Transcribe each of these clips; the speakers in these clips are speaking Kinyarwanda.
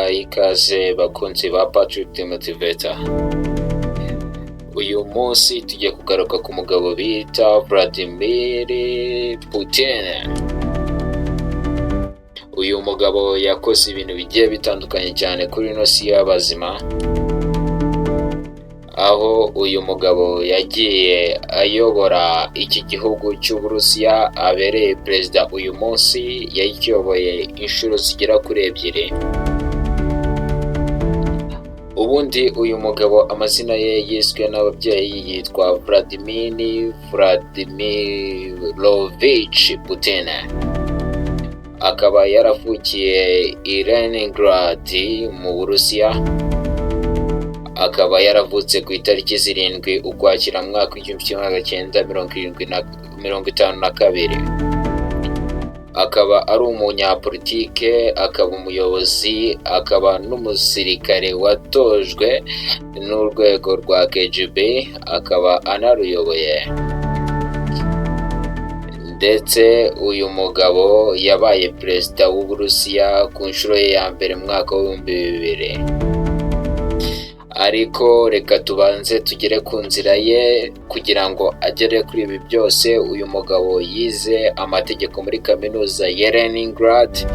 tubahaye ikaze bakunzi ba Patrick the Motivator. Uyu munsi tugiye kugaruka ku mugabo bita Vladimir Putin. Uyu mugabo yakoze ibintu bigiye bitandukanye cyane kuri ino si y'abazima, aho uyu mugabo yagiye ayobora iki gihugu cy'Uburusiya, abereye perezida uyu munsi, yakiyoboye inshuro zigera kuri ebyiri. Ubundi uyu mugabo amazina ye yiswe n'ababyeyi yitwa Vladimir Vladimirovich Putin. Akaba yaravukiye i Leningrad mu Burusiya. Akaba yaravutse ku itariki 7 Ukwakira mu mwaka w'1952. Akaba ari umunyapolitike, akaba umuyobozi, akaba n'umusirikare watojwe n'urwego rwa KGB, akaba anaruyoboye. Ndetse uyu mugabo yabaye perezida w'Uburusiya ku nshuro ye ya mbere mu mwaka w'2000. Ariko reka tubanze tugere ku nzira ye kugira ngo agere kuri ibi byose. Uyu mugabo yize amategeko muri kaminuza ya Leningrad,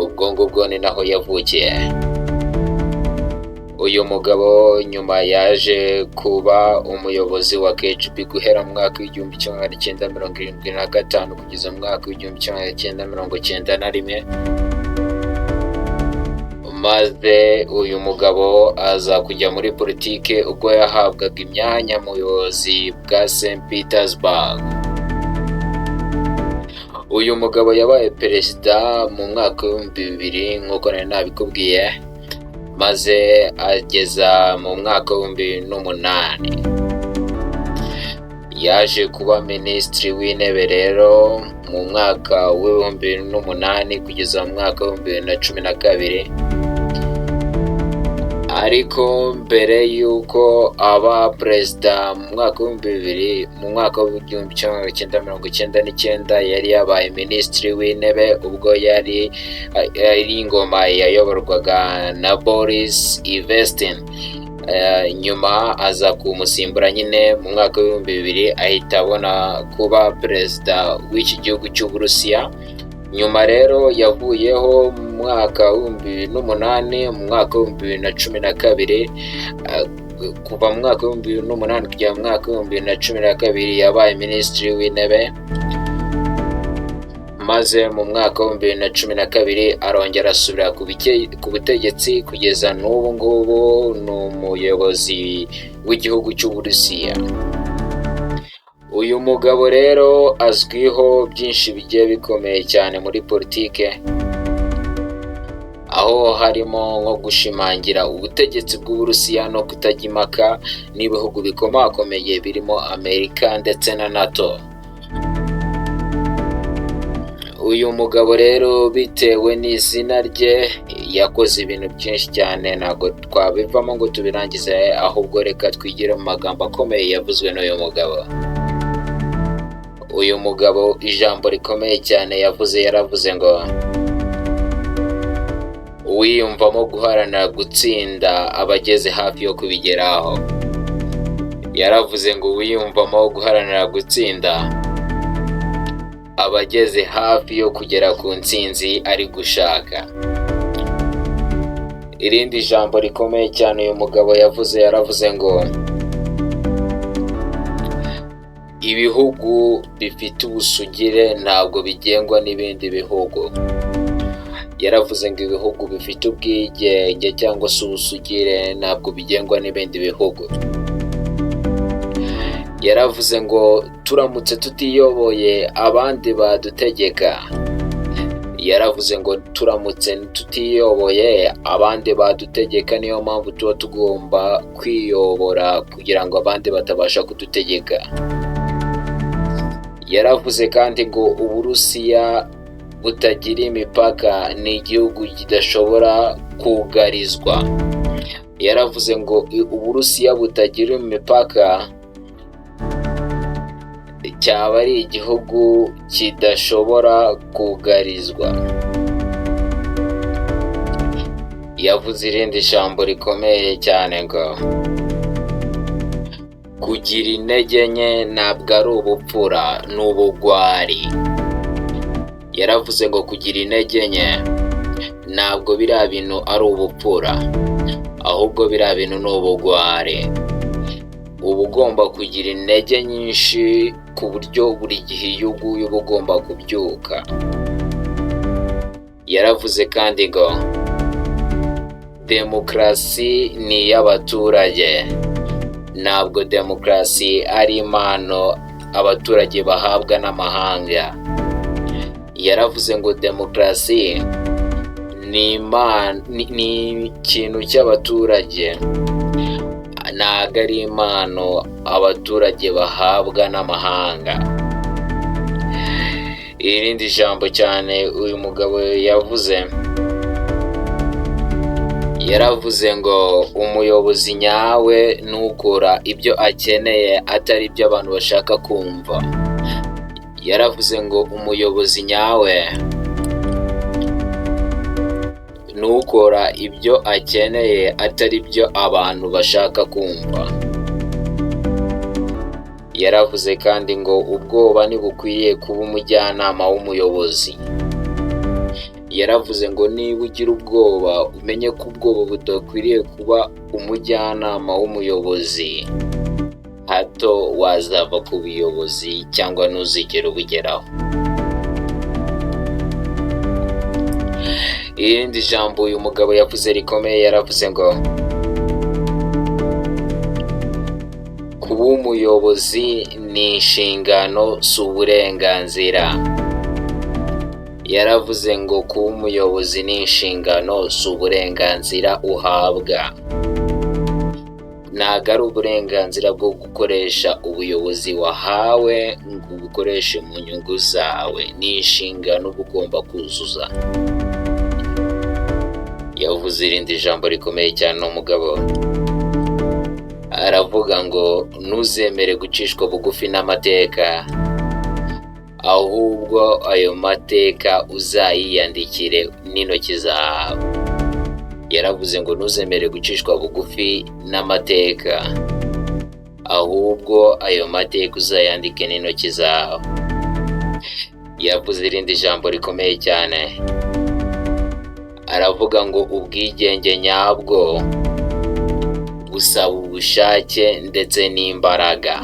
ubwo ngubwo ni naho yavukiye. Uyu mugabo nyuma yaje kuba umuyobozi wa KGB guhera mu mwaka w'1975 kugeza mu mwaka w'1991. Maze uyu mugabo aza kujya muri politike ubwo yahabwaga imyanya mu buyobozi bwa St. Petersburg. Uyu mugabo yabaye perezida mu mwaka w'2000 nk'uko nari nabikubwiye, maze ageza mu mwaka w'2008. Yaje kuba minisitiri w'intebe rero mu mwaka w'2008 kugeza mu mwaka w'2012. Ariko mbere y'uko aba perezida mu mwaka w'2000, mu mwaka w'1999 yari yabaye minisitiri w'intebe ubwo yari ingoma yayoborwaga na Boris Yeltsin. Nyuma aza kumusimbura nyine mu mwaka w'2000, ahita abona kuba perezida w'iki gihugu cy'Uburusiya. Nyuma rero yavuyeho mu mwaka w'2008, mu mwaka w'2012. Kuva mu mwaka w'2008 kugera mu mwaka w'2012 yabaye minisitiri w'intebe. Maze mu mwaka w'2012 arongera asubira ku butegetsi kugeza n'ubu ngubu ni umuyobozi w'igihugu cy'Uburusiya. Uyu mugabo rero azwiho byinshi bigiye bikomeye cyane muri politike, aho harimo nko gushimangira ubutegetsi bw'Uburusiya no kutajya impaka n'ibihugu bikomakomeye birimo Amerika ndetse na NATO. Uyu mugabo rero bitewe n'izina rye yakoze ibintu byinshi cyane, ntabwo twabivamo ngo tubirangize, ahubwo reka twigire mu magambo akomeye yavuzwe n'uyu mugabo. Uyu mugabo ijambo rikomeye cyane yavuze, yaravuze ngo uwiyumvamo guharanira gutsinda abageze hafi yo kubigeraho. Yaravuze ngo uwiyumvamo guharanira gutsinda abageze hafi yo kugera ku ntsinzi ari gushaka. Irindi jambo rikomeye cyane uyu mugabo yavuze, yaravuze ngo ibihugu bifite ubusugire ntabwo bigengwa n'ibindi bihugu. Yaravuze ngo ibihugu bifite ubwigenge cyangwa se ubusugire ntabwo bigengwa n'ibindi bihugu. Yaravuze ngo turamutse tutiyoboye abandi badutegeka. Yaravuze ngo turamutse tutiyoboye abandi badutegeka, niyo mpamvu tuba tugomba kwiyobora kugira ngo abandi batabasha kudutegeka. Yaravuze kandi ngo Uburusiya butagira imipaka ni igihugu kidashobora kugarizwa. Yaravuze ngo Uburusiya butagira imipaka cyaba ari igihugu kidashobora kugarizwa. yavuze irindi jambo rikomeye cyane ngo kugira intege nke ntabwo ari ubupfura ni ubugwari. Yaravuze ngo kugira intege nke ntabwo biriya bintu ari ubupfura, ahubwo biriya bintu ni ubugwari. Uba ugomba kugira intege nyinshi ku buryo buri gihe iyo uguye uba ugomba kubyuka. Yaravuze kandi ngo demokarasi ni iy'abaturage, ntabwo demokarasi ari impano abaturage bahabwa n'amahanga. Yaravuze ngo demokarasi ni ikintu cy'abaturage, ntabwo ari impano abaturage bahabwa n'amahanga. Irindi jambo cyane uyu mugabo yavuze, yaravuze ngo umuyobozi nyawe nukora ibyo akeneye atari ibyo abantu bashaka kumva. Yaravuze ngo umuyobozi nyawe nukora ibyo akeneye atari byo abantu bashaka kumva. Yaravuze kandi ngo ubwoba ntibukwiye kuba umujyanama w'umuyobozi. Yaravuze ngo niba ugira ubwoba umenye ko ubwoba budakwiriye kuba umujyanama w'umuyobozi, hato wazava ku buyobozi cyangwa ntuzigere ubugeraho. Irindi jambo uyu mugabo yavuze rikomeye, yaravuze ngo kuba umuyobozi ni inshingano si uburenganzira. Yaravuze ngo kuba umuyobozi ni inshingano si uburenganzira uhabwa. Ntabwo ari uburenganzira bwo gukoresha ubuyobozi wahawe ngo ubukoreshe mu nyungu zawe, ni inshingano uba ugomba kuzuza. Yavuze irindi jambo rikomeye cyane umugabo, aravuga ngo ntuzemere gucishwa bugufi n'amateka, ahubwo ayo mateka uzayiyandikire n'intoki zawe. Yaravuze ngo ntuzemere gucishwa bugufi n'amateka, ahubwo ayo mateka uzayandike n'intoki zawe. Yavuze irindi jambo rikomeye cyane, aravuga ngo ubwigenge nyabwo busaba ubushake ndetse n'imbaraga.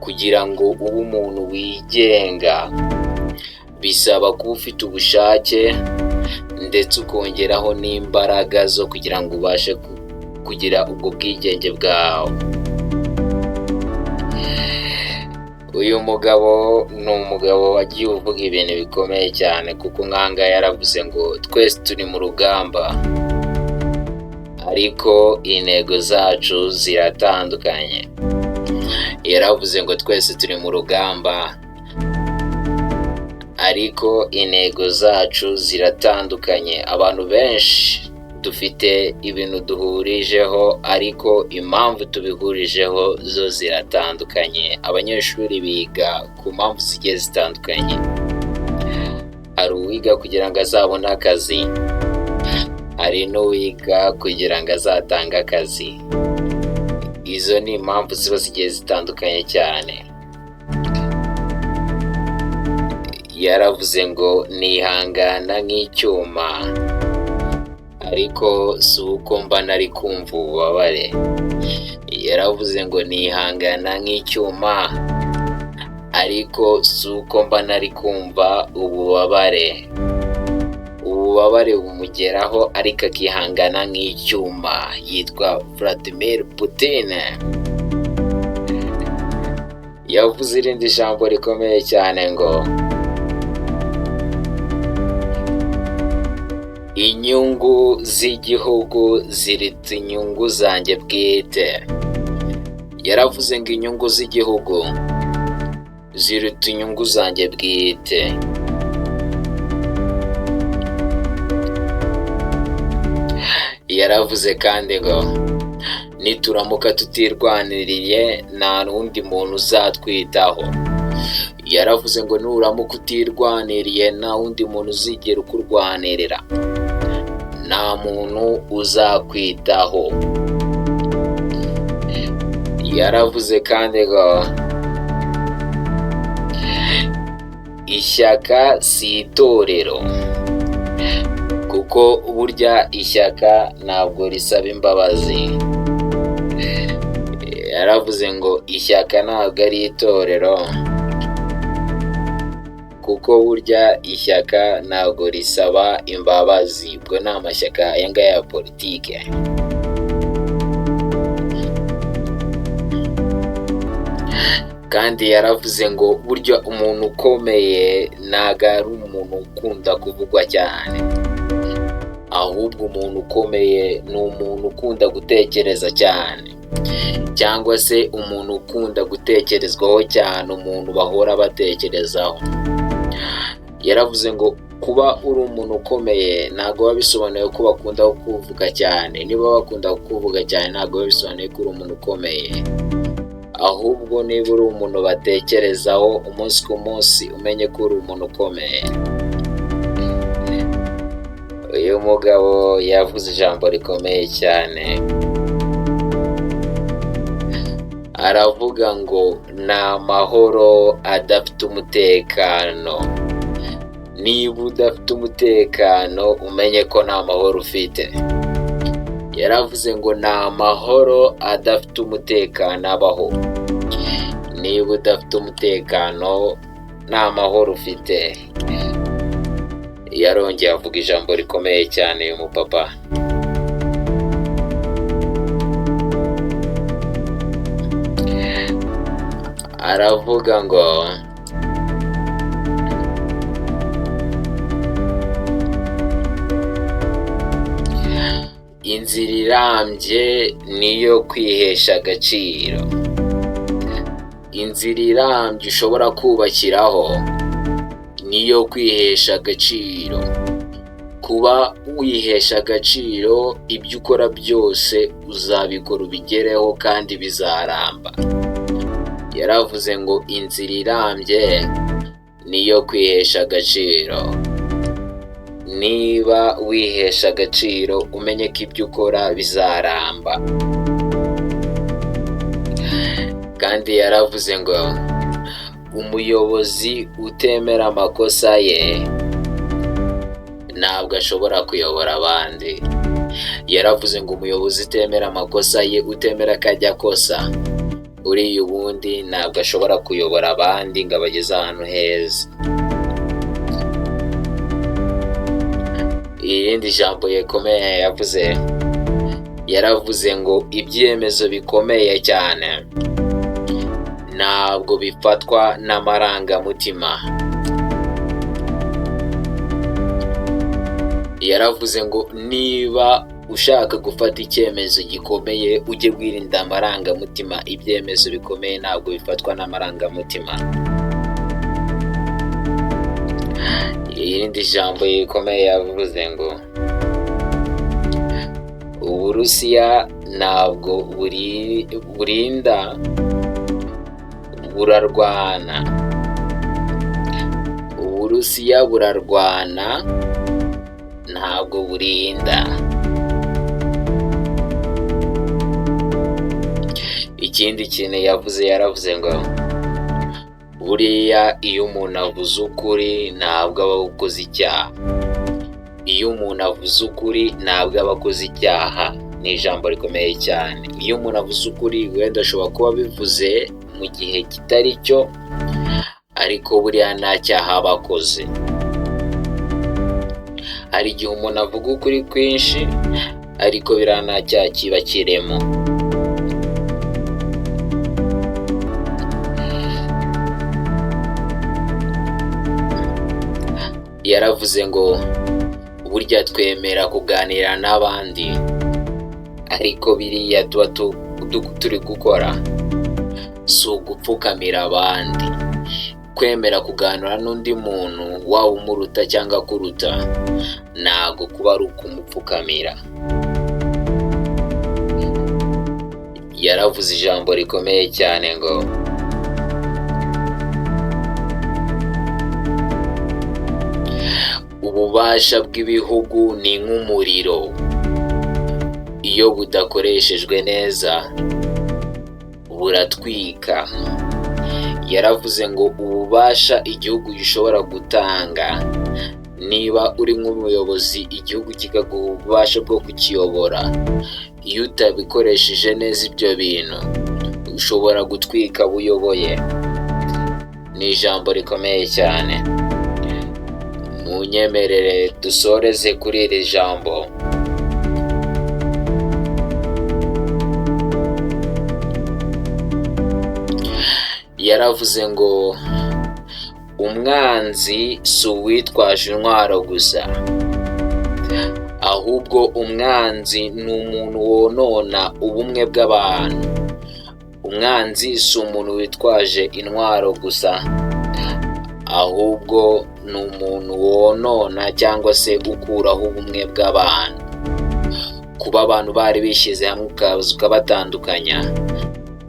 Kugira ngo ube umuntu wigenga bisaba kuba ufite ubushake ndetse ukongeraho n'imbaraga zo kugira ngo ubashe kugira ubwo bwigenge bwawe. Uyu mugabo ni umugabo wagiye uvuga ibintu bikomeye cyane, kuko nkanga yaravuze ngo twese turi mu rugamba ariko intego zacu ziratandukanye. Yaravuze ngo twese turi mu rugamba ariko intego zacu ziratandukanye. Abantu benshi dufite ibintu duhurijeho ariko impamvu tubihurijeho zo ziratandukanye. Abanyeshuri biga ku mpamvu zigiye zitandukanye. Hari uwiga kugira ngo azabone akazi, hari n'uwiga kugira ngo azatange akazi. Izo ni impamvu ziba zigiye zitandukanye cyane. Yaravuze ngo nihangana nk'icyuma ariko si uko mba nari kumva ububabare. Yaravuze ngo nihangana nk'icyuma ariko si uko mba nari kumva ububabare. Ububabare bumugeraho ariko akihangana nk'icyuma. Yitwa Vladimir Putin. Yavuze irindi jambo rikomeye cyane ngo inyungu z'igihugu ziruta inyungu zanjye bwite. Yaravuze ngo inyungu z'igihugu ziruta inyungu zanjye bwite. Yaravuze kandi ngo nituramuka tutirwaniriye nta n'undi muntu uzatwitaho. Yaravuze ngo nuramuka utirwaniriye nta wundi muntu uzigera ukurwanirira. nta muntu uzakwitaho. Yaravuze kandi ngo ishyaka si itorero, kuko burya ishyaka ntabwo risaba imbabazi. Yaravuze ngo ishyaka ntabwo ari itorero, kuko burya ishyaka ntabwo risaba imbabazi. Ubwo ni amashyaka aya ngaya ya politike. Kandi yaravuze ngo burya umuntu ukomeye ntabwo ari umuntu ukunda kuvugwa cyane, ahubwo umuntu ukomeye ni umuntu ukunda gutekereza cyane, cyangwa se umuntu ukunda gutekerezwaho cyane, umuntu bahora batekerezaho. Yaravuze ngo kuba uri umuntu ukomeye ntabwo biba bisobanuye ko bakunda kukuvuga cyane. Niba bakunda kukuvuga cyane ntabwo biba bisobanuye ko uri umuntu ukomeye, ahubwo niba uri umuntu batekerezaho umunsi ku munsi, umenye ko uri umuntu ukomeye. Uyu mugabo yavuze ijambo rikomeye cyane, aravuga ngo ni amahoro adafite umutekano. Niba udafite umutekano umenye ko nta mahoro ufite. Yaravuze ngo ni amahoro adafite umutekano abaho. Niba udafite umutekano nta mahoro ufite. Yarongeye avuga ijambo rikomeye cyane uyu mupapa. Aravuga ngo inzira irambye niyo kwihesha agaciro. Inzira irambye ushobora kubakiraho niyo kwihesha agaciro. Kuba wihesha agaciro, ibyo ukora byose uzabikora ubigereho kandi bizaramba. Yaravuze ngo inzira irambye niyo kwihesha agaciro. Niba wihesha agaciro umenye ko ibyo ukora bizaramba. Kandi yaravuze ngo umuyobozi utemera amakosa ye ntabwo ashobora kuyobora abandi. Yaravuze ngo umuyobozi utemera amakosa ye, utemera ko ajya akosa, uriya ubundi ntabwo ashobora kuyobora abandi ngo abageze ahantu heza. Irindi jambo rikomeye yavuze, yaravuze ngo ibyemezo bikomeye cyane ntabwo bifatwa n'amarangamutima. Yaravuze ngo niba ushaka gufata icyemezo gikomeye ujye wirinda amarangamutima. Ibyemezo bikomeye ntabwo bifatwa n'amarangamutima. Irindi jambo rikomeye yavuze ngo Uburusiya ntabwo burinda, burarwana. Uburusiya burarwana ntabwo burinda. Ikindi kintu yavuze, yaravuze ngo buriya iyo umuntu avuze ukuri ntabwo aba akoze icyaha. Iyo umuntu avuze ukuri ntabwo aba akoze icyaha. Ni ijambo rikomeye cyane. Iyo umuntu avuze ukuri wenda ashobora kuba abivuze mu gihe kitari cyo, ariko buriya nta cyaha aba akoze. Hari igihe umuntu avuga ukuri kwinshi ariko biriya nta cyaha kiba kirimo. Yaravuze ngo burya twemera kuganira n'abandi, ariko biriya tuba turi gukora si ugupfukamira abandi. Kwemera kuganira n'undi muntu waba umuruta cyangwa akuruta ntabwo kuba ari ukumupfukamira. Yaravuze ijambo rikomeye cyane ngo ububasha bw'ibihugu ni nk'umuriro, iyo budakoreshejwe neza buratwika. Yaravuze ngo ububasha igihugu gishobora gutanga, niba uri nk'umuyobozi igihugu kikaguha ububasha bwo kukiyobora, iyo utabikoresheje neza ibyo bintu ushobora gutwika abo uyoboye. Ni ijambo rikomeye cyane. Munyemerere dusoreze kuri iri jambo. Yaravuze ngo umwanzi si uwitwaje intwaro gusa, ahubwo umwanzi ni umuntu wonona ubumwe bw'abantu. Umwanzi si umuntu witwaje intwaro gusa, ahubwo ni umuntu wonona cyangwa se ukuraho ubumwe bw'abantu. Kuba abantu bari bishyize hamwe ukabatandukanya,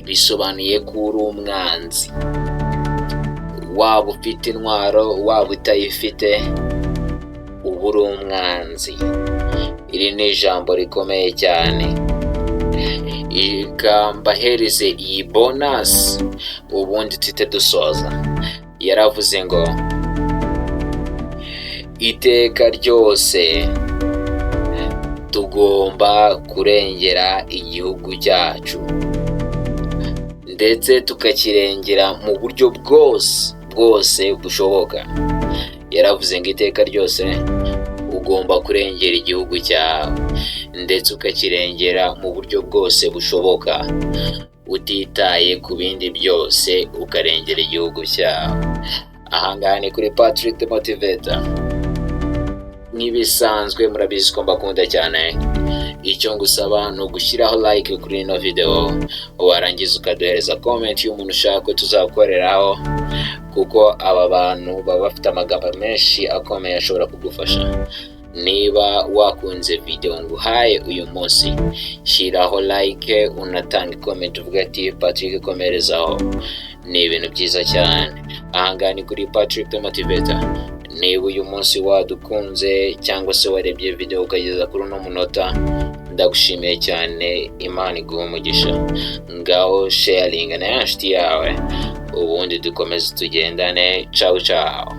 bisobanuye ko uri umwanzi. Waba ufite intwaro waba utayifite, uba uri umwanzi. Iri ni ijambo rikomeye cyane. Mbahereze iyi bonus ubundi tuhite dusoza. Yaravuze ngo iteka ryose tugomba kurengera igihugu cyacu, ndetse tukakirengera mu buryo bwose bushoboka. Yaravuze ngo iteka ryose ugomba kurengera igihugu cyawe ndetse ukakirengera mu buryo bwose bushoboka, utitaye ku bindi byose, ukarengera igihugu cyawe. Ahangaha ni kuri Patrick the Motivator. Nk'ibisanzwe murabizi ko mbakunda cyane. Icyo ngusaba ni ugushyiraho like kuri ino video, warangiza ukaduhereza comment y'umuntu ushaka ko tuzakoreraho, kuko aba bantu baba bafite amagambo menshi akomeye ashobora kugufasha. Niba wakunze video nguhaye uyu munsi, shyiraho like, unatanga comment uvuga ati Patrick komerezaho. Ni ibintu byiza cyane. Ahangaha ni kuri Patrick the Motivator. Niba uyu munsi wadukunze cyangwa se warebye video ukageza kuri uno munota, ndagushimiye cyane. Imana iguhe umugisha. Ngaho sharing na inshuti yawe, ubundi dukomeze tugendane. Ciao ciao.